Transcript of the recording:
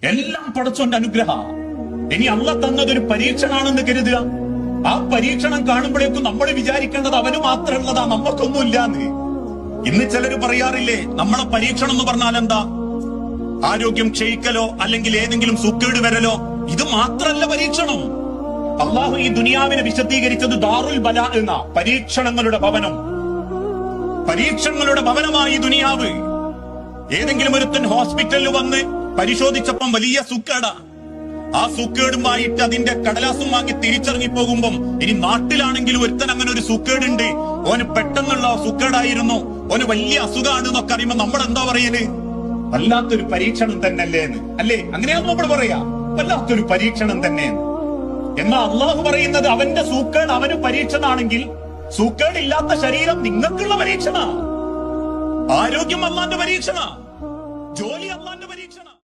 എല്ലാം പടച്ചോന്റെ അനുഗ്രഹ. ഇനി അള്ളാഹ് തന്നതൊരു പരീക്ഷണാണെന്ന് കരുതുക. ആ പരീക്ഷണം കാണുമ്പോഴേക്കും നമ്മൾ വിചാരിക്കേണ്ടത് അവന് മാത്രമുള്ളതാ, നമ്മക്കൊന്നുമില്ലാന്ന്. ഇന്ന് ചിലര് പറയാറില്ലേ, നമ്മളെ പരീക്ഷണം എന്ന് പറഞ്ഞാൽ എന്താ? ആരോഗ്യം ക്ഷയിക്കലോ അല്ലെങ്കിൽ ഏതെങ്കിലും സുക്കേട് വരലോ. ഇത് മാത്രല്ല പരീക്ഷണം. അള്ളാഹു ഈ ദുനിയാവിനെ വിശദീകരിച്ചത് ദാറുൽ ബലാ എന്ന പരീക്ഷണങ്ങളുടെ ഭവനം. പരീക്ഷണങ്ങളുടെ ഭവനമായി ദുനിയാവ്. ഏതെങ്കിലും ഒരുത്തൻ ഹോസ്പിറ്റലിൽ വന്ന് പരിശോധിച്ചപ്പം വലിയ സുക്കേടാ. ആ സുക്കേടുമായിട്ട് അതിന്റെ കടലാസും വാങ്ങി തിരിച്ചിറങ്ങി പോകുമ്പം ഇനി നാട്ടിലാണെങ്കിലും ഒരുത്തൻ അങ്ങനെ ഒരു സുക്കേടുണ്ട്, ഓന് പെട്ടെന്നുള്ള സുക്കേടായിരുന്നു, ഓന് വലിയ അസുഖമാണ് എന്നൊക്കെ അറിയുമ്പോ നമ്മളെന്താ പറയല്? വല്ലാത്തൊരു പരീക്ഷണം തന്നെയല്ലേ എന്ന്, അല്ലേ? അങ്ങനെയാന്ന് നമ്മൾ പറയാ, വല്ലാത്തൊരു പരീക്ഷണം തന്നെ. എന്നാ അള്ളാഹു പറയുന്നത് അവന്റെ സൂക്കേട് അവന് പരീക്ഷണാണെങ്കിൽ സൂക്കേടില്ലാത്ത ശരീരം നിങ്ങൾക്കുള്ള പരീക്ഷണ. ആരോഗ്യം അള്ളാന്റെ പരീക്ഷണ, ജോലി അള്ളാന്റെ